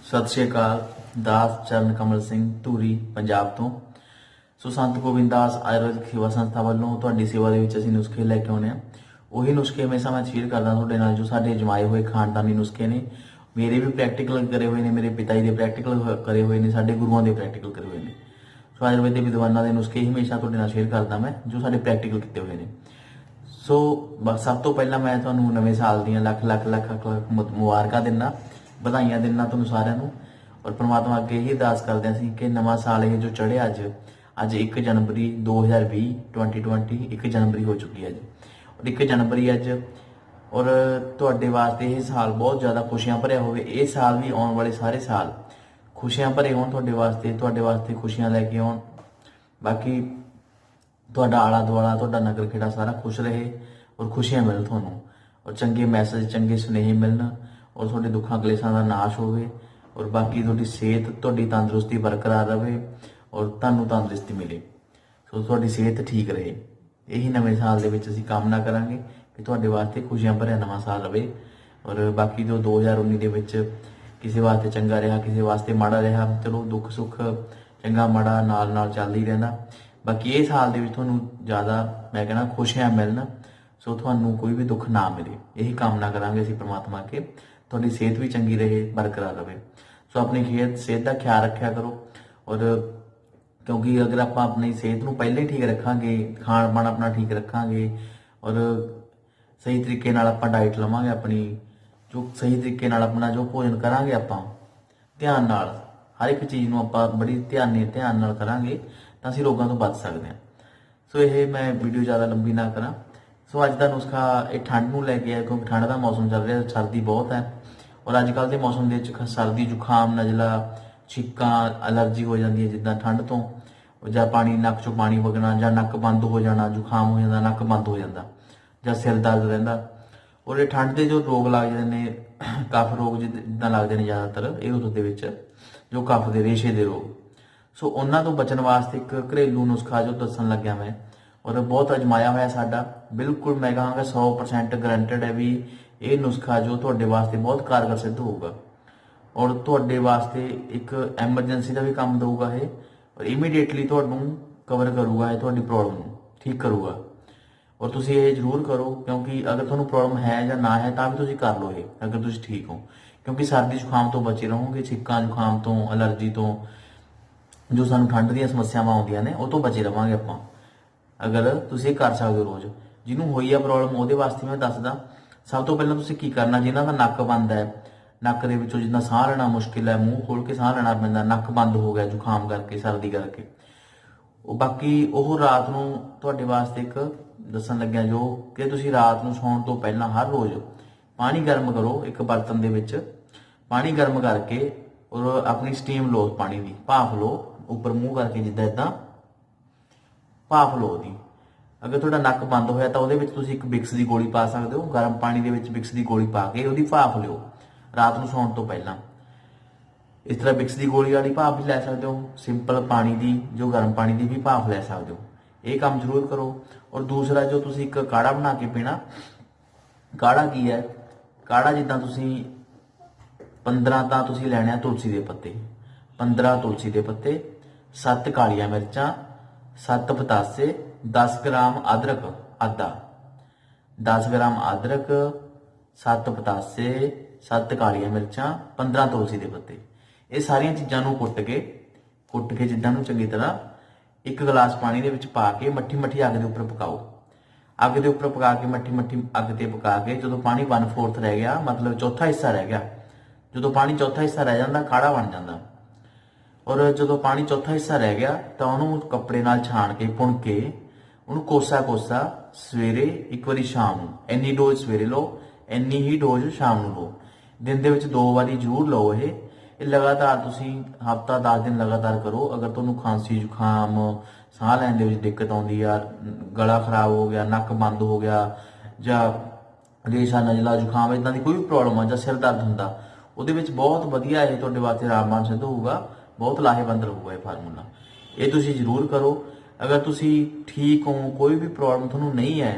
सत श्री अकाल। दास चरण कमल सिंह धूरी पंजाब तो। सो संत गोबिंद दास आयुर्वेदिक सेवा संस्था वालों तुहाडी सेवा दे विच असीं नुस्खे लैके आउणे आ। उही नुस्खे हमेशा मैं शेयर करदा तुहाडे नाल जो साडे जमाए हुए खानदानी नुस्खे ने। मेरे भी प्रैक्टिकल करे हुए ने, मेरे पिता जी के प्रैक्टिकल करे हुए ने, साडे गुरुआं दे प्रैक्टिकल करे हुए ने। सो आयुर्वेदिक विद्वानां दे नुस्खे ही हमेशा तुहाडे नाल शेयर करदा मैं जो साडे प्रैक्टिकल कीते हुए ने। सो सब तो पहला मैं तुहानूं नवें साल दीयां लख लख लख लख मुबारकां दिंदा, ਵਧਾਈਆਂ ਦਿੰਦਾ ਤੁਹਾਨੂੰ ਸਾਰਿਆਂ ਨੂੰ। और परमात्मा अगे ही अरदास करते हैं कि नवा साल ये जो चढ़िया अज 1 जनवरी 2020 2020 1 जनवरी हो चुकी है जी। और 1 जनवरी अज और तुहाडे वास्ते ये साल बहुत ज़्यादा खुशियां भरिया होवे। ये साल भी आने वाले सारे साल खुशियां भरे होण तुहाडे वास्ते खुशियां लैके आउण। बाकी तुहाडा आला दुआला तुहाडा नगर खेड़ा सारा खुश रहे और खुशियां मिलन तुहानूं, और चंगे मैसेज चंगे सुनेहे मिलन, और तुहाडे दुखां कलेशां दा नाश होवे, और बाकी तुहाडी सेहत तुहाडी तंदुरुस्ती बरकरार रहे और तुहानूं तंदुरुस्ती मिले। सो तुहाडी सेहत ठीक रहे। यही नवें साल दे विच असीं कामना करांगे कि तुहाडे वास्ते खुशियां भरिया नवां साल रहे। और बाकी जो 2019 दे विच किसी वास्ते चंगा रहा, किसी वास्ते माड़ा रहा, चलो दुख सुख चंगा माड़ा नाल नाल चलदा ही रहिंदा। बाकी ये साल दे विच तुहानूं ज़्यादा मैं कहना खुशियां मिलन, सो तुहानूं कोई भी दुख ना मिले। यही कामना करांगे असीं परमात्मा के तुहाडी सेहत भी चंगी रहे, बरकरार रहे। सो अपनी सेहत का ख्याल रखा करो। और क्योंकि अगर आप अपनी सेहत को पहले ही ठीक रखांगे, खाण पान अपना ठीक रखांगे और सही तरीके नाल आपां डाइट लवांगे, अपनी जो सही तरीके नाल अपना जो भोजन करांगे आपां ध्यान नाल, हर एक चीज़ नूं आपां बड़ी ध्यान नाल करांगे तां असीं रोगां तों बच सकदे हां। सो ये मैं वीडियो ज़्यादा लंबी ना करा। सो अज का नुस्खा ये ठंड नूं लैके है, क्योंकि ठंड का मौसम चल रहा, सर्दी बहुत है। और अजकल के मौसम के सर्दी जुखाम नजला छिक्कां एलर्जी हो जाती है, जिदा ठंड तो या पानी नक चो पानी वगना, या नक बंद हो जाना, जुखाम हो जाता, नक बंद हो जाता, या सिर दर्द रहिंदा। और ये ठंड के जो रोग लग जाते हैं, कफ रोग जिदा लगते हैं ज़्यादातर ये उस जो कफ के रेशे के रोग। सो उन्होंने तो बचन वास्ते एक घरेलू नुस्खा जो दसन लग्या मैं, और बहुत अजमाया होया साडा, बिल्कुल मैं कहांगा 100% गारंटेड है भी ये नुस्खा जो तुहाडे वास्ते बहुत कारगर सिद्ध होगा, और तुहाडे वास्ते एक एमरजेंसी का भी काम दूगा है, और इमीडिएटली तुहानूं कवर करूगा है, तुहाडी प्रॉब्लम नूं ठीक करूगा। और तुसीं ये जरूर करो, क्योंकि अगर तुहानूं प्रॉब्लम है या ना है तां भी तुसीं कर लो ये, अगर तुसीं ठीक हो। क्योंकि सर्दी जुखाम तो बचे रहोगे, छिक्कां जुखाम तो, एलर्जी तो, जो सानूं ठंड दी समस्यावां आउंदियां ने उह तों बचे रवांगे आपां अगर तुसीं कर सकदे हो। रोज़ जिन्होंने हुई है प्रॉब्लम उहदे वास्ते मैं दसदा। सब तो पहले तुसीं की करना, जिन्हां दा नक बंद है, नक दे विचों जिद्दां साह लेना मुश्किल है, मूँह खोल के साह लेना पैंदा, नक बंद हो गया जुखाम करके, सर्दी करके, बाकी वो रात नूं तुहाडे वास्ते एक दसन लग्या जो कि तुसीं रात नूं सौण तो पहलां हर रोज़ पानी गर्म करो। एक बर्तन दे विच पानी गर्म करके और अपनी स्टीम लो, पानी की भाफ लो, उपर मूँह करके जिद्दां इदां भाफ लो दी। अगर तुहाडा नक बंद होया तो उहदे विच तुसीं एक विक्स की गोली पा सकते हो। गर्म पानी दे विच विक्स की गोली पा के उहदी भाफ लिओ रात नूं सौण तो पहलां। इस तरह विक्स की गोली वाली भाफ भी लै सकते हो, सिंपल पानी की जो गर्म पानी की भी भाफ लै सकते हो। ये काम जरूर करो। और दूसरा जो तुसीं एक काढ़ा बना के पीना, काढ़ा की है, काढ़ा जिद्दां तुसीं 15 तां तुसीं लैणे आ तुलसी के पत्ते, 15 तुलसी के पत्ते, 7 कालियां मिर्चां, 7 पतासे, 10 ग्राम अदरक आधा, 10 ग्राम अदरक, 7 पतासे, 7 कालियां मिर्चां, 15 तुलसी के पत्ते। ये सारिया चीज़ों को कुट के जिद्दां नूं चंगी तरह एक गिलास पानी दे विच पा के मट्ठी मट्ठी अग के उपर पकाओ। अग के उपर पका के मट्ठी मट्ठी अग ते पका के जो पानी 1/4 रह गया, मतलब चौथा हिस्सा रह गया, जो पानी चौथा हिस्सा रह जाता काढ़ा बन जाता। और जो पानी चौथा हिस्सा रह गया तो उन्होंने कपड़े नाल छाण के पुण के उन्होंने कोसा कोसा सवेरे एक बारी शाम नूं, इन्नी डोज सवेरे लो, इन्नी ही डोज शाम नूं लो। दिन दे विच 2 बारी जरूर लो। ये लगातार तुसीं हफ्ता 10 दिन लगातार करो। अगर तुहानूं खांसी जुखाम साह लैण दे विच दिक्कत आउंदी आ, गला खराब हो गया, नक बंद हो गया, जां रेशा नजला जुखाम इदां दी कोई भी प्रॉब्लम आ, जां सिर दर्द हुंदा, उहदे विच बहुत वधिया ये तुहाडे वास्ते रामबाण सिद्ध होऊगा, बहुत लाहेवंद रहूगा ये फार्मूला। ये तुसीं जरूर करो। अगर तुसीं ठीक हो, कोई भी प्रॉब्लम तुहानूं नहीं है,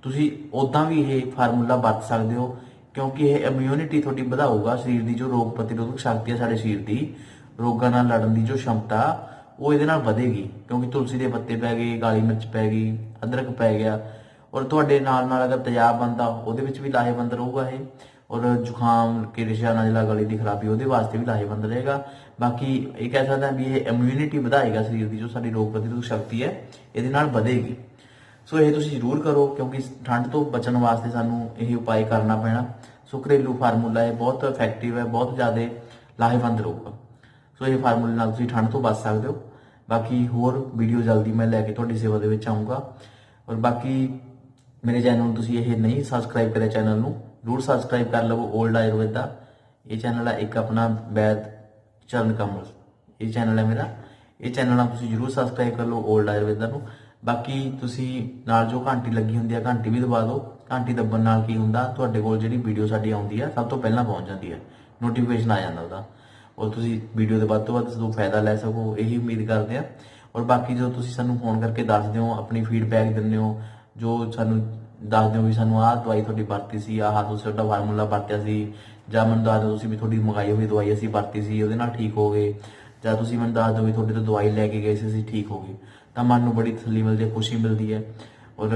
तुसीं उदां भी ये फार्मूला वरत सकदे हो। ਕਿਉਂਕਿ ਇਹ ਇਮਿਊਨਿਟੀ ਤੁਹਾਡੀ ਵਧਾਊਗਾ। ਸਰੀਰ ਦੀ ਜੋ ਰੋਗ ਪ੍ਰਤੀਰੋਧਕ ਸ਼ਕਤੀ ਹੈ ਸਾਡੇ ਸਰੀਰ ਦੀ, ਰੋਗਾਂ ਨਾਲ ਲੜਨ ਦੀ ਜੋ क्षमता ਉਹ ਇਹਦੇ ਨਾਲ ਵਧੇਗੀ। ਕਿਉਂਕਿ ਤੁਲਸੀ ਦੇ ਪੱਤੇ ਪੈ ਗਏ, ਕਾਲੀ ਮਿਰਚ ਪੈ ਗਈ, ਅਦਰਕ ਪੈ ਗਿਆ, ਔਰ ਤੁਹਾਡੇ ਨਾਲ ਅਗਰ ਤੇਜ਼ਾਬ ਬਣਦਾ ਉਹਦੇ ਵਿੱਚ ਵੀ ਲਾਹੇਵੰਦ ਰਹੂਗਾ ਇਹ। ਔਰ ਜ਼ੁਕਾਮ ਕਿਰਸ਼ਾ ਨਜ਼ਲਾ ਗਲੇ ਦੀ ਖਰਾਬੀ ਉਹਦੇ ਵਾਸਤੇ ਵੀ ਲਾਹੇਵੰਦ ਰਹੇਗਾ। ਬਾਕੀ ਇਹ ਕਹਿ ਸਕਦਾ ਵੀ ਇਹ ਇਮਿਊਨਿਟੀ ਵਧਾਏਗਾ ਸਰੀਰ ਦੀ, ਜੋ ਸਾਡੀ ਰੋਗ ਪ੍ਰਤੀਰੋਧਕ ਸ਼ਕਤੀ ਹੈ ਇਹਦੇ ਨਾਲ ਵਧੇਗੀ। ਸੋ ਇਹ ਤੁਸੀਂ ਜ਼ਰੂਰ ਕਰੋ, ਕਿਉਂਕਿ ਠੰਡ ਤੋਂ ਬਚਣ ਵਾਸਤੇ ਸਾਨੂੰ ਇਹ ਉਪਾਅ ਕਰਨਾ ਪੈਣਾ। ਸੋ ਘਰੇਲੂ ਫਾਰਮੂਲਾ ਇਹ ਬਹੁਤ ਇਫੈਕਟਿਵ ਹੈ, ਬਹੁਤ ਜ਼ਿਆਦਾ ਲਾਹੇਵੰਦ ਰਹੂਗਾ। ਸੋ ਇਹ ਫਾਰਮੂਲੇ ਨਾਲ ਤੁਸੀਂ ਠੰਡ ਤੋਂ ਬਚ ਸਕਦੇ ਹੋ। ਬਾਕੀ ਹੋਰ ਵੀਡੀਓ ਜਲਦੀ ਮੈਂ ਲੈ ਕੇ ਤੁਹਾਡੀ ਸੇਵਾ ਦੇ ਵਿੱਚ ਆਊਂਗਾ। ਔਰ ਬਾਕੀ ਮੇਰੇ ਚੈਨਲ ਨੂੰ ਤੁਸੀਂ ਇਹ ਨਹੀਂ ਸਬਸਕ੍ਰਾਈਬ ਕਰਿਆ, ਚੈਨਲ ਨੂੰ ਜ਼ਰੂਰ ਸਬਸਕ੍ਰਾਈਬ ਕਰ ਲਵੋ। ਓਲਡ ਆਯੁਰਵੇਦਾ ਇਹ ਚੈਨਲ ਹੈ, ਇੱਕ ਆਪਣਾ ਵੈਦ ਚਰਨ ਕਮਲ ਇਹ ਚੈਨਲ ਹੈ ਮੇਰਾ। ਇਹ ਚੈਨਲ ਨਾਲ ਤੁਸੀਂ ਜ਼ਰੂਰ ਸਬਸਕ੍ਰਾਈਬ ਕਰ ਲਓ ਓਲਡ ਆਯੁਰਵੇਦਾ ਨੂੰ। ਬਾਕੀ ਤੁਸੀਂ ਨਾਲ ਜੋ ਘੰਟੀ ਲੱਗੀ ਹੁੰਦੀ ਹੈ ਘੰਟੀ ਵੀ ਦਬਾ ਦਿਓ। ਘੰਟੀ ਦੱਬਣ ਨਾਲ ਕੀ ਹੁੰਦਾ, ਤੁਹਾਡੇ ਕੋਲ ਜਿਹੜੀ ਵੀਡੀਓ ਸਾਡੀ ਆਉਂਦੀ ਹੈ ਸਭ ਤੋਂ ਪਹਿਲਾਂ ਪਹੁੰਚ ਜਾਂਦੀ ਹੈ, ਨੋਟੀਫਿਕੇਸ਼ਨ ਆ ਜਾਂਦਾ ਉਹਦਾ। ਔਰ ਤੁਸੀਂ ਵੀਡੀਓ ਦੇ ਵੱਧ ਤੋਂ ਵੱਧ ਤੋਂ ਫਾਇਦਾ ਲੈ ਸਕੋ, ਇਹੀ ਉਮੀਦ ਕਰਦੇ ਆ। ਔਰ ਬਾਕੀ ਜੋ ਤੁਸੀਂ ਸਾਨੂੰ ਫੋਨ ਕਰਕੇ ਦੱਸਦੇ ਹੋ, ਆਪਣੀ ਫੀਡਬੈਕ ਦਿੰਦੇ ਹੋ, ਜੋ ਸਾਨੂੰ ਦੱਸਦੇ ਹੋ ਵੀ ਸਾਨੂੰ ਆਹ ਦਵਾਈ ਤੁਹਾਡੀ ਵਰਤੀ ਸੀ, ਆਹ ਤੁਸੀਂ ਤੁਹਾਡਾ ਫਾਰਮੂਲਾ ਵਰਤਿਆ ਸੀ, ਜਾਂ ਮੈਨੂੰ ਦੱਸ ਦਿਓ ਤੁਸੀਂ ਵੀ ਤੁਹਾਡੀ ਮੰਗਾਈ ਹੋਈ ਦਵਾਈ ਅਸੀਂ ਵਰਤੀ ਸੀ ਉਹਦੇ ਨਾਲ ਠੀਕ ਹੋ ਗਏ, ਜਾਂ ਤੁਸੀਂ ਮੈਨੂੰ ਦੱਸ ਦਿਓ ਵੀ ਤੁਹਾਡੇ ਤੋਂ ਦਵਾਈ ਲੈ ਕੇ ਗਏ ਸੀ ਅਸੀਂ ਠੀਕ ਹੋ ਗਏ, ਤਾਂ ਮਨ ਨੂੰ ਬੜੀ ਤਸੱਲੀ ਮਿਲਦੀ ਹੈ, ਖੁਸ਼ੀ ਮਿਲਦੀ ਹੈ। ਔਰ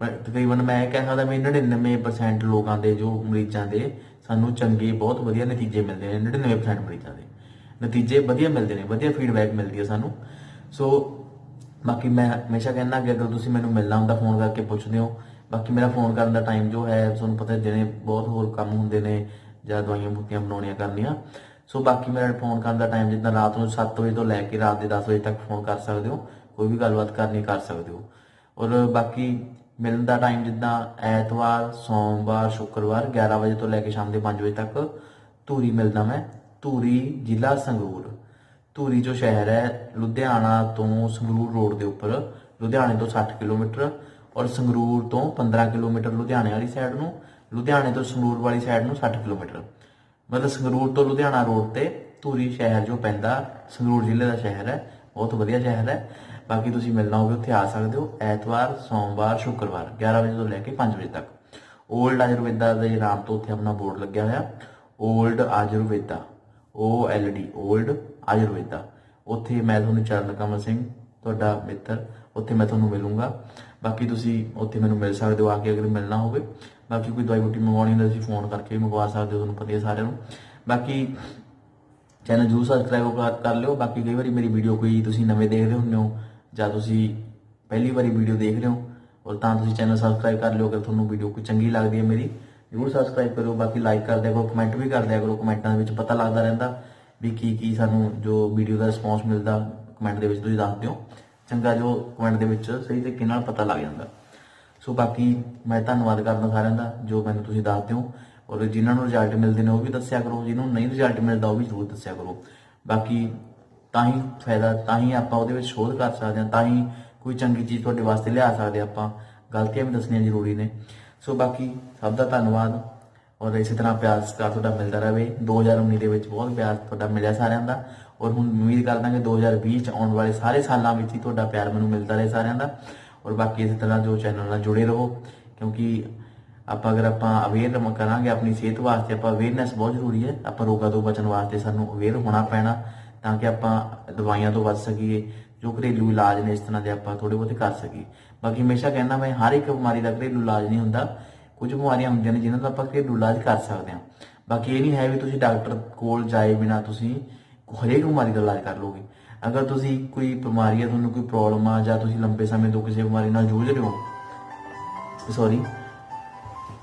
ਤਕਰੀਬਨ ਮੈਂ ਕਹਿ ਸਕਦਾ ਵੀ 99% ਲੋਕਾਂ ਦੇ ਜੋ ਮਰੀਜ਼ਾਂ ਦੇ ਸਾਨੂੰ ਚੰਗੇ ਬਹੁਤ ਵਧੀਆ ਨਤੀਜੇ ਮਿਲਦੇ ਨੇ। 99% ਮਰੀਜ਼ਾਂ ਦੇ ਨਤੀਜੇ ਵਧੀਆ ਮਿਲਦੇ ਨੇ, ਵਧੀਆ ਫੀਡਬੈਕ ਮਿਲਦੀ ਹੈ ਸਾਨੂੰ। ਸੋ ਬਾਕੀ ਮੈਂ ਹਮੇਸ਼ਾ ਕਹਿੰਦਾ ਕਿ ਅਗਰ ਤੁਸੀਂ ਮੈਨੂੰ ਮਿਲਣਾ ਹੁੰਦਾ ਫੋਨ ਕਰਕੇ ਪੁੱਛਦੇ ਹੋ। ਬਾਕੀ ਮੇਰਾ ਫੋਨ ਕਰਨ ਦਾ ਟਾਈਮ ਜੋ ਹੈ ਤੁਹਾਨੂੰ ਪਤਾ ਦਿਨੇ ਬਹੁਤ ਹੋਰ ਕੰਮ ਹੁੰਦੇ ਨੇ, ਜਾਂ ਦਵਾਈਆਂ ਬੂਟੀਆਂ ਬਣਾਉਣੀਆਂ ਕਰਨੀਆਂ। ਸੋ ਬਾਕੀ ਮੇਰਾ ਫੋਨ ਕਰਨ ਦਾ ਟਾਈਮ ਜਿੱਦਾਂ ਰਾਤ ਨੂੰ 7 ਵਜੇ ਤੋਂ ਲੈ ਕੇ ਰਾਤ ਦੇ 10 ਵਜੇ ਤੱਕ ਫੋਨ ਕਰ ਸਕਦੇ ਹੋ, ਕੋਈ ਵੀ ਗੱਲਬਾਤ ਕਰਨੀ ਕਰ ਸਕਦੇ ਹੋ। ਔਰ ਬਾਕੀ ਮਿਲਣ ਦਾ ਟਾਈਮ ਜਿੱਦਾਂ ਐਤਵਾਰ, ਸੋਮਵਾਰ, ਸ਼ੁੱਕਰਵਾਰ 11 ਵਜੇ ਤੋਂ ਲੈ ਕੇ ਸ਼ਾਮ ਦੇ 5 ਵਜੇ ਤੱਕ ਧੂਰੀ ਮਿਲਦਾ ਮੈਂ। ਧੂਰੀ ਜ਼ਿਲ੍ਹਾ ਸੰਗਰੂਰ। ਧੂਰੀ ਜੋ ਸ਼ਹਿਰ ਹੈ ਲੁਧਿਆਣਾ ਤੋਂ ਸੰਗਰੂਰ ਰੋਡ ਦੇ ਉੱਪਰ, ਲੁਧਿਆਣੇ ਤੋਂ 60 ਕਿਲੋਮੀਟਰ ਔਰ ਸੰਗਰੂਰ ਤੋਂ 15 ਕਿਲੋਮੀਟਰ ਲੁਧਿਆਣੇ ਵਾਲੀ ਸਾਈਡ ਨੂੰ, ਲੁਧਿਆਣੇ ਤੋਂ ਸੰਗਰੂਰ ਵਾਲੀ ਸਾਈਡ ਨੂੰ 60 ਕਿਲੋਮੀਟਰ। ਮਤਲਬ ਸੰਗਰੂਰ ਤੋਂ ਲੁਧਿਆਣਾ ਰੋਡ ਤੇ ਧੂਰੀ ਸ਼ਹਿਰ ਜੋ ਪੈਂਦਾ, ਸੰਗਰੂਰ ਜ਼ਿਲ੍ਹੇ ਦਾ ਸ਼ਹਿਰ ਹੈ, ਬਹੁਤ ਵਧੀਆ ਸ਼ਹਿਰ ਹੈ। ਬਾਕੀ ਤੁਸੀਂ ਮਿਲਣਾ ਹੋਵੇ ਉੱਥੇ ਆ ਸਕਦੇ ਹੋ ਐਤਵਾਰ, ਸੋਮਵਾਰ, ਸ਼ੁੱਕਰਵਾਰ 11 ਵਜੇ ਤੋਂ ਲੈ ਕੇ 5 ਵਜੇ ਤੱਕ। ਓਲਡ ਆਯੁਰਵੇਦਾ ਦੇ ਨਾਮ ਤੋਂ ਉੱਥੇ ਆਪਣਾ ਬੋਰਡ ਲੱਗਿਆ ਹੋਇਆ, old Ayurveda, OLD old Ayurveda. ਉੱਥੇ ਮੈਂ ਤੁਹਾਨੂੰ ਚਰਨ ਕਮਲ ਸਿੰਘ ਤੁਹਾਡਾ ਮਿੱਤਰ, ਉੱਥੇ ਮੈਂ ਤੁਹਾਨੂੰ ਮਿਲੂੰਗਾ। ਬਾਕੀ ਤੁਸੀਂ ਉੱਥੇ ਮੈਨੂੰ ਮਿਲ ਸਕਦੇ ਹੋ ਆ ਕੇ ਅਗਰ ਮਿਲਣਾ ਹੋਵੇ। ਬਾਕੀ ਕੋਈ ਦਵਾਈ ਬੂਟੀ ਮੰਗਵਾਉਣੀ ਹੁੰਦਾ ਤੁਸੀਂ ਫੋਨ ਕਰਕੇ ਵੀ ਮੰਗਵਾ ਸਕਦੇ ਹੋ, ਤੁਹਾਨੂੰ ਪਤਾ ਹੈ ਸਾਰਿਆਂ ਨੂੰ। ਬਾਕੀ ਚੈਨਲ ਜ਼ਰੂਰ ਸਬਸਕ੍ਰਾਈਬ ਕਰ ਲਿਓ। ਬਾਕੀ ਕਈ ਵਾਰੀ ਮੇਰੀ ਵੀਡੀਓ ਕੋਈ ਤੁਸੀਂ ਨਵੇਂ ਦੇਖ ਰਹੇ ਹੁੰਦੇ ਹੋ ਜਾਂ ਤੁਸੀਂ ਪਹਿਲੀ ਵਾਰੀ ਵੀਡੀਓ ਦੇਖ ਰਹੇ ਹੋ, ਔਰ ਤਾਂ ਤੁਸੀਂ ਚੈਨਲ ਸਬਸਕ੍ਰਾਈਬ ਕਰ ਲਿਓ। ਅਗਰ ਤੁਹਾਨੂੰ ਵੀਡੀਓ ਕੋਈ ਚੰਗੀ ਲੱਗਦੀ ਹੈ ਮੇਰੀ ਜ਼ਰੂਰ ਸਬਸਕ੍ਰਾਈਬ ਕਰੋ। ਬਾਕੀ ਲਾਈਕ ਕਰ ਦਿਆ ਕਰੋ, ਕਮੈਂਟ ਵੀ ਕਰ ਦਿਆ ਕਰੋ। ਕਮੈਂਟਾਂ ਦੇ ਵਿੱਚ ਪਤਾ ਲੱਗਦਾ ਰਹਿੰਦਾ ਵੀ ਕੀ ਸਾਨੂੰ ਜੋ ਵੀਡੀਓ ਦਾ ਰਿਸਪੌਂਸ ਮਿਲਦਾ, ਕਮੈਂਟ ਦੇ ਵਿੱਚ ਤੁਸੀਂ ਦੱਸ ਦਿਓ ਚੰਗਾ, ਜੋ ਕਮੈਂਟ ਦੇ ਵਿੱਚ ਸਹੀ ਤਰੀਕੇ ਨਾਲ ਪਤਾ ਲੱਗ ਜਾਂਦਾ। ਸੋ ਬਾਕੀ ਮੈਂ ਧੰਨਵਾਦ ਕਰਦਾ ਸਾਰਿਆਂ ਦਾ ਜੋ ਮੈਨੂੰ ਤੁਸੀਂ ਦੱਸਦੇ ਹੋ। ਔਰ ਜਿਨ੍ਹਾਂ ਨੂੰ ਰਿਜ਼ਲਟ ਮਿਲਦੇ ਨੇ ਉਹ ਵੀ ਦੱਸਿਆ ਕਰੋ, ਜਿਹਨੂੰ ਨਹੀਂ ਰਿਜ਼ਲਟ ਮਿਲਦਾ ਉਹ ਵੀ ਜ਼ਰੂਰ ਦੱਸਿਆ ਕਰੋ। ਬਾਕੀ ਤਾਂ ਹੀ ਫਾਇਦਾ, ਤਾਂ ਹੀ ਆਪਾਂ ਉਹਦੇ ਵਿੱਚ ਸ਼ੋਧ ਕਰ ਸਕਦੇ ਹਾਂ, ਤਾਂ ਹੀ ਕੋਈ ਚੰਗੀ ਚੀਜ਼ ਤੁਹਾਡੇ ਵਾਸਤੇ ਲਿਆ ਸਕਦੇ ਆਪਾਂ। ਗਲਤੀਆਂ ਵੀ ਦੱਸਣੀਆਂ ਜ਼ਰੂਰੀ ਨੇ। ਸੋ ਬਾਕੀ ਸਭ ਦਾ ਧੰਨਵਾਦ, ਔਰ ਇਸੇ ਤਰ੍ਹਾਂ ਪਿਆਰ ਸਤਿਕਾਰ ਤੁਹਾਡਾ ਮਿਲਦਾ ਰਹੇ। 2019 ਦੇ ਵਿੱਚ ਬਹੁਤ ਪਿਆਰ ਤੁਹਾਡਾ ਮਿਲਿਆ ਸਾਰਿਆਂ ਦਾ, ਔਰ ਹੁਣ ਉਮੀਦ ਕਰਦਾ ਕਿ 2020 ਚ ਆਉਣ ਵਾਲੇ ਸਾਰੇ ਸਾਲਾਂ ਵਿੱਚ ਹੀ ਤੁਹਾਡਾ ਪਿਆਰ ਮੈਨੂੰ ਮਿਲਦਾ ਰਹੇ ਸਾਰਿਆਂ ਦਾ। ਔਰ ਬਾਕੀ ਇਸੇ ਤਰ੍ਹਾਂ ਜੋ ਚੈਨਲ ਨਾਲ ਜੁੜੇ ਰਹੋ, ਕਿਉਂਕਿ ਅਗਰ ਆਪਾਂ ਅਵੇਅਰ ਕਰਾਂਗੇ ਆਪਣੀ ਸਿਹਤ ਵਾਸਤੇ, ਆਪਾਂ ਅਵੇਅਰਨੈਸ ਬਹੁਤ ਜ਼ਰੂਰੀ ਹੈ। ਆਪਾਂ ਰੋਗਾਂ ਤੋਂ ਬਚਣ ਵਾਸਤੇ ਸਾਨੂੰ ਅਵੇਅਰ ਹੋਣਾ ਪੈਣਾ, ਤਾਂ ਕਿ ਆਪਾਂ ਦਵਾਈਆਂ ਤੋਂ ਬਚ ਸਕੀਏ। ਜੋ ਘਰੇਲੂ ਇਲਾਜ ਨੇ ਇਸ ਤਰ੍ਹਾਂ ਦੇ ਆਪਾਂ ਥੋੜੇ ਬਹੁਤੇ ਕਰ ਸਕੀਏ। ਬਾਕੀ ਹਮੇਸ਼ਾ ਕਹਿੰਦਾ ਮੈਂ ਹਰ ਇੱਕ ਬਿਮਾਰੀ ਦਾ ਘਰੇਲੂ ਇਲਾਜ ਨਹੀਂ ਹੁੰਦਾ, ਕੁਝ ਬਿਮਾਰੀਆਂ ਹੁੰਦੀਆਂ ਨੇ ਜਿਨ੍ਹਾਂ ਦਾ ਆਪਾਂ ਘਰੇਲੂ ਇਲਾਜ ਕਰ ਸਕਦੇ ਹਾਂ। ਬਾਕੀ ਇਹ ਨਹੀਂ ਹੈ ਵੀ ਤੁਸੀਂ ਡਾਕਟਰ ਕੋਲ ਜਾਏ ਬਿਨਾਂ ਤੁਸੀਂ ਹਰੇਕ ਬਿਮਾਰੀ ਦਾ ਇਲਾਜ ਕਰ ਲਓਗੇ। ਅਗਰ ਤੁਸੀਂ ਕੋਈ ਬਿਮਾਰੀ ਹੈ, ਤੁਹਾਨੂੰ ਕੋਈ ਪ੍ਰੋਬਲਮ ਆ, ਜਾਂ ਤੁਸੀਂ ਲੰਬੇ ਸਮੇਂ ਤੋਂ ਕਿਸੇ ਬਿਮਾਰੀ ਨਾਲ ਜੂਝ ਰਹੇ ਹੋ,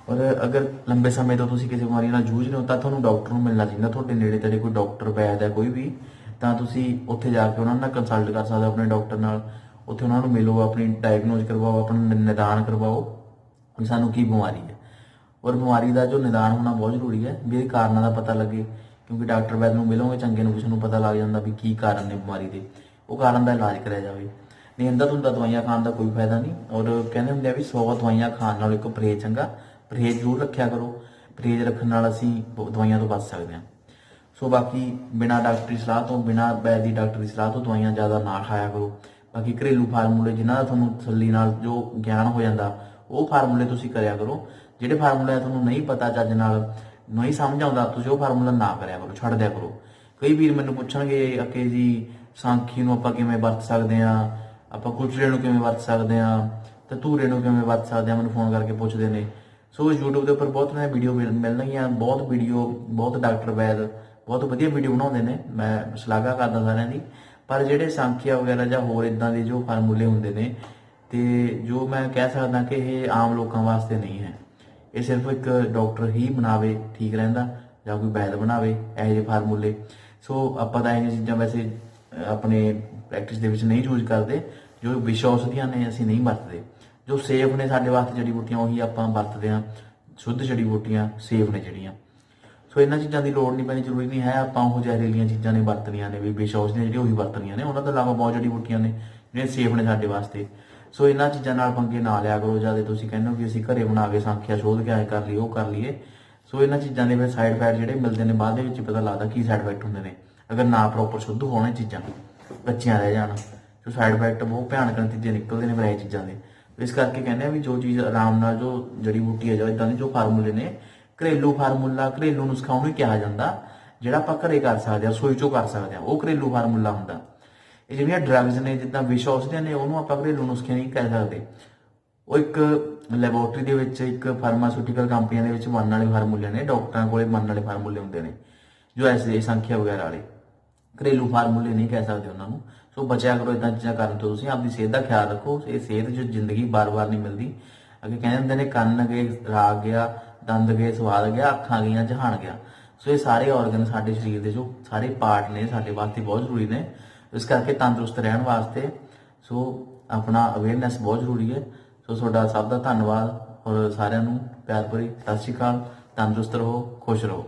ਔਰ ਅਗਰ ਲੰਬੇ ਸਮੇਂ ਤੋਂ ਤੁਸੀਂ ਕਿਸੇ ਬਿਮਾਰੀ ਨਾਲ ਜੂਝ ਰਹੇ ਹੋ, ਤਾਂ ਤੁਹਾਨੂੰ ਡਾਕਟਰ ਨੂੰ ਮਿਲਣਾ ਚਾਹੀਦਾ। ਤੁਹਾਡੇ ਨੇੜੇ ਤੇੜੇ ਕੋਈ ਡਾਕਟਰ ਵੈਦ ਹੈ ਕੋਈ ਵੀ, ਤਾਂ ਤੁਸੀਂ ਉੱਥੇ ਜਾ ਕੇ ਉਹਨਾਂ ਨਾਲ ਕੰਸਲਟ ਕਰ ਸਕਦੇ ਹੋ, ਆਪਣੇ ਡਾਕਟਰ ਨਾਲ। ਉੱਥੇ ਉਹਨਾਂ ਨੂੰ ਮਿਲੋ, ਆਪਣੀ ਡਾਇਗਨੋਜ਼ ਕਰਵਾਓ, ਆਪਣਾ ਨਿਦਾਨ ਕਰਵਾਓ ਵੀ ਸਾਨੂੰ ਕੀ ਬਿਮਾਰੀ ਹੈ। ਔਰ ਬਿਮਾਰੀ ਦਾ ਜੋ ਨਿਦਾਨ ਹੋਣਾ ਬਹੁਤ ਜ਼ਰੂਰੀ ਹੈ, ਵੀ ਇਹ ਕਾਰਨਾਂ ਦਾ ਪਤਾ ਲੱਗੇ। ਕਿਉਂਕਿ ਡਾਕਟਰ ਵੈਦ ਨੂੰ ਮਿਲੋਗੇ ਚੰਗੇ ਨੂੰ, ਕਿਸੇ ਨੂੰ ਪਤਾ ਲੱਗ ਜਾਂਦਾ ਵੀ ਕੀ ਕਾਰਨ ਨੇ ਬਿਮਾਰੀ ਦੇ, ਉਹ ਕਾਰਨ ਦਾ ਇਲਾਜ ਕਰਿਆ ਜਾਵੇ। ਨਹੀਂ ਹੁੰਦਾ ਤੁਹਾਨੂੰ ਦਵਾਈਆਂ ਖਾਣ ਦਾ ਕੋਈ ਫਾਇਦਾ ਨਹੀਂ। ਔਰ ਕਹਿੰਦੇ ਹੁੰਦੇ ਆ ਵੀ 100 ਦਵਾਈਆਂ ਖਾਣ ਨਾਲ ਇੱਕ ਪਰਹੇਜ਼ ਚੰਗਾ। ਪਰਹੇਜ਼ ਜ਼ਰੂਰ ਰੱਖਿਆ ਕਰੋ, ਪਰਹੇਜ਼ ਰੱਖਣ ਨਾਲ ਅਸੀਂ ਦਵਾਈਆਂ ਤੋਂ ਬਚ ਸਕਦੇ ਹਾਂ। ਸੋ ਬਾਕੀ ਬਿਨਾਂ ਡਾਕਟਰੀ ਸਲਾਹ ਤੋਂ, ਬਿਨਾਂ ਵੈਦ ਦੀ ਡਾਕਟਰੀ ਸਲਾਹ ਤੋਂ ਦਵਾਈਆਂ ਜ਼ਿਆਦਾ ਨਾ ਖਾਇਆ ਕਰੋ। ਬਾਕੀ ਘਰੇਲੂ ਫਾਰਮੂਲੇ ਜਿਨ੍ਹਾਂ ਦਾ ਤੁਹਾਨੂੰ ਤਸੱਲੀ ਨਾਲ ਜੋ ਗਿਆਨ ਹੋ ਜਾਂਦਾ, ਉਹ ਫਾਰਮੂਲੇ ਤੁਸੀਂ ਕਰਿਆ ਕਰੋ, ਜਿਹੜੇ ਫਾਰਮੂਲਾ ਤੁਹਾਨੂੰ ਨਹੀਂ ਪਤਾ ਚੱਜ ਨਾਲ ਨਹੀਂ ਸਮਝ ਆਉਂਦਾ ਤੁਸੀਂ ਉਹ ਫਾਰਮੂਲਾ ਨਾ ਕਰਿਆ ਕਰੋ, ਛੱਡ ਦਿਆ ਕਰੋ। ਕਈ ਵੀਰ ਮੈਨੂੰ ਪੁੱਛਣਗੇ ਕਿ ਜੀ ਸਾਂਖੀ ਨੂੰ ਆਪਾਂ ਕਿਵੇਂ ਵਰਤ ਸਕਦੇ ਆ, ਆਪਾਂ ਕੁਚਲੇ ਨੂੰ ਕਿਵੇਂ ਵਰਤ ਸਕਦੇ ਆ, ਤੇ ਧੂਰੇ ਨੂੰ ਕਿਵੇਂ ਵਰਤ ਸਕਦੇ ਆ, ਮੈਨੂੰ ਫੋਨ ਕਰਕੇ ਪੁੱਛਦੇ ਨੇ। ਸੋ YouTube ਦੇ ਉੱਪਰ ਬਹੁਤ ਨੇ ਵੀਡੀਓ ਮਿਲਣਗੀਆਂ, ਬਹੁਤ ਡਾਕਟਰ ਵੈਦ ਬਹੁਤ ਵਧੀਆ ਵੀਡੀਓ ਬਣਾਉਂਦੇ ਨੇ, ਮੈਂ ਸ਼ਲਾਘਾ ਕਰਦਾ ਸਾਰਿਆਂ ਦੀ। ਪਰ ਜਿਹੜੇ ਸਾਂਖੀਆ ਵਗੈਰਾ ਜਾਂ ਹੋਰ ਇਦਾਂ ਦੇ ਜੋ ਫਾਰਮੂਲੇ ਹੁੰਦੇ ਨੇ ਤੇ ਜੋ ਮੈਂ ਕਹਿ ਸਕਦਾ ਕਿ ਇਹ ਆਮ ਲੋਕਾਂ ਵਾਸਤੇ ਨਹੀਂ ਹੈ, ਇਹ ਸਿਰਫ ਇੱਕ ਡਾਕਟਰ ਹੀ ਬਣਾਵੇ ਠੀਕ ਰਹਿੰਦਾ ਜਾਂ ਕੋਈ ਵੈਦ ਬਣਾਵੇ ਇਹੋ ਜਿਹੇ ਫਾਰਮੂਲੇ। ਸੋ ਆਪਾਂ ਤਾਂ ਇਹ ਚੀਜ਼ਾਂ ਵੈਸੇ ਆਪਣੇ ਪ੍ਰੈਕਟਿਸ ਦੇ ਵਿੱਚ ਨਹੀਂ ਯੂਜ਼ ਕਰਦੇ। ਜੋ ਵਿਸ਼ ਔਸ਼ਧੀਆਂ ਨੇ ਅਸੀਂ ਨਹੀਂ ਵਰਤਦੇ, ਜੋ ਸੇਫ ਨੇ ਸਾਡੇ ਵਾਸਤੇ ਜੜੀ ਬੂਟੀਆਂ ਉਹੀ ਆਪਾਂ ਵਰਤਦੇ ਹਾਂ। ਸ਼ੁੱਧ ਜੜੀ ਬੂਟੀਆਂ ਸੇਫ ਨੇ ਜਿਹੜੀਆਂ। ਸੋ ਇਹਨਾਂ ਚੀਜ਼ਾਂ ਦੀ ਲੋੜ ਨਹੀਂ ਪੈਣੀ, ਜ਼ਰੂਰੀ ਨਹੀਂ ਹੈ ਆਪਾਂ ਉਹ ਜ਼ਹਿਰੀਲੀਆਂ ਚੀਜ਼ਾਂ ਨੇ ਵਰਤਣੀਆਂ ਨੇ, ਵੀ ਵਿਸ਼ ਔਸ਼ਧੀਆਂ ਜਿਹੜੀਆਂ ਉਹੀ ਵਰਤਣੀਆਂ ਨੇ। ਉਹਨਾਂ ਤੋਂ ਇਲਾਵਾ ਬਹੁਤ ਜੜੀ ਬੂਟੀਆਂ ਨੇ ਜਿਹੜੀਆਂ ਸੇਫ ਨੇ ਸਾਡੇ ਵਾਸਤੇ। ਸੋ ਇਹਨਾਂ ਚੀਜ਼ਾਂ ਨਾਲ ਪੰਗੇ ਨਾ ਲਿਆ ਕਰੋ। ਜਦ ਤੁਸੀਂ ਕਹਿੰਦੇ ਹੋ ਕਿ ਅਸੀਂ ਘਰੇ ਬਣਾ ਕੇ ਸਾਂਖਿਆ ਸ਼ੋਧ ਕੇ ਆਏ ਕਰ ਲਈਏ ਉਹ ਕਰ ਲਈਏ। ਸੋ ਇਹਨਾਂ ਚੀਜ਼ਾਂ ਦੇ ਵਿੱਚ ਸਾਈਡ ਇਫੈਕਟ ਜਿਹੜੇ ਮਿਲਦੇ ਨੇ ਬਾਅਦ ਦੇ ਵਿੱਚ ਪਤਾ ਲੱਗਦਾ ਕੀ ਸਾਈਡ ਇਫੈਕਟ ਹੁੰਦੇ ਨੇ ਅਗਰ ਨਾ ਪ੍ਰੋਪਰ ਸ਼ੁੱਧ ਹੋਣ ਚੀਜ਼ਾਂ, ਕੱਚੀਆਂ ਰਹਿ ਜਾਣ। ਸੋ ਸਾਈਡ ਇਫੈਕਟ ਬਹੁਤ ਭਿਆਨਕ ਨਤੀਜੇ ਨਿਕਲਦੇ ਨੇ ਫਿਰ ਇਹ ਚੀਜ਼ਾਂ ਦੇ। ਇਸ ਕਰਕੇ ਕਹਿੰਦੇ ਆ ਵੀ ਜੋ ਚੀਜ਼ ਆਰਾਮ ਨਾਲ ਜੋ ਜੜੀ ਬੂਟੀ ਹੈ ਜਾਂ ਇਦਾਂ ਦੇ ਜੋ ਫਾਰਮੂਲੇ ਨੇ, ਘਰੇਲੂ ਫਾਰਮੂਲਾ ਘਰੇਲੂ ਨੁਸਖਾ ਉਹਨੂੰ ਕਿਹਾ ਜਾਂਦਾ ਜਿਹੜਾ ਆਪਾਂ ਘਰੇ ਕਰ ਸਕਦੇ ਹਾਂ, ਰਸੋਈ ਚੋਂ ਕਰ ਸਕਦੇ ਹਾਂ, ਉਹ ਘਰੇਲੂ ਫਾਰਮੂਲਾ ਹੁੰਦਾ। ਇਹ ਜਿਹੜੀਆਂ ਡਰੱਗਸ ਨੇ ਜਿੱਦਾਂ ਵਿਸ਼ ਔਸ਼ਧੀਆਂ ਨੇ ਉਹਨੂੰ ਆਪਾਂ ਘਰੇਲੂ ਨੁਸਖੇ ਨਹੀਂ ਕਹਿ ਸਕਦੇ। ਉਹ ਇੱਕ ਲੈਬੋਰਟਰੀ ਦੇ ਵਿੱਚ ਇੱਕ ਫਾਰਮਾਸਿਊਟੀਕਲ ਕੰਪਨੀਆਂ ਦੇ ਵਿੱਚ ਬਣਨ ਵਾਲੇ ਫਾਰਮੂਲੇ ਨੇ, ਡਾਕਟਰਾਂ ਕੋਲੇ ਬਣਨ ਵਾਲੇ ਫਾਰਮੂਲੇ ਹੁੰਦੇ ਨੇ ਜੋ ਐਸੇ ਸੰਖਿਆ ਵਗੈਰਾ ਵਾਲੇ। ਘਰੇਲੂ ਫਾਰਮੂਲੇ ਨਹੀਂ ਕਹਿ ਸਕਦੇ ਉਹਨਾਂ ਨੂੰ। ਸੋ ਬਚਿਆ ਕਰੋ ਇਦਾਂ ਚੀਜ਼ਾਂ ਕਰਨ ਤੋਂ। ਤੁਸੀਂ ਆਪਦੀ ਸਿਹਤ ਦਾ ਖਿਆਲ ਰੱਖੋ। ਇਹ ਸਿਹਤ ਜੋ ਜ਼ਿੰਦਗੀ ਬਾਰ-ਬਾਰ ਨਹੀਂ ਮਿਲਦੀ। ਅੱਗੇ ਕਹਿੰਦੇ ਹੁੰਦੇ ਨੇ ਕੰਨ ਗਏ ਰਾਗ ਗਿਆ, ਦੰਦ ਗਏ ਸਵਾਦ ਗਿਆ, ਅੱਖਾਂ ਗਈਆਂ ਜਹਾਨ ਗਿਆ। ਸੋ ਇਹ ਸਾਰੇ ਆਰਗਨ ਸਾਡੇ ਸਰੀਰ ਦੇ ਜੋ ਸਾਰੇ ਪਾਰਟ ਨੇ ਸਾਡੇ ਵਾਸਤੇ ਬਹੁਤ ਜ਼ਰੂਰੀ ਨੇ। ਇਸ ਕਰਕੇ ਤੰਦਰੁਸਤ ਰਹਿਣ ਵਾਸਤੇ ਸੋ ਆਪਣਾ ਅਵੇਅਰਨੈਸ ਬਹੁਤ ਜ਼ਰੂਰੀ ਹੈ। ਸੋ ਤੁਹਾਡਾ ਸਭ ਦਾ ਧੰਨਵਾਦ ਔਰ ਸਾਰਿਆਂ ਨੂੰ ਪਿਆਰ ਭਰੀ ਸਤਿ ਸ਼੍ਰੀ ਅਕਾਲ। ਤੰਦਰੁਸਤ ਰਹੋ, ਖੁਸ਼ ਰਹੋ।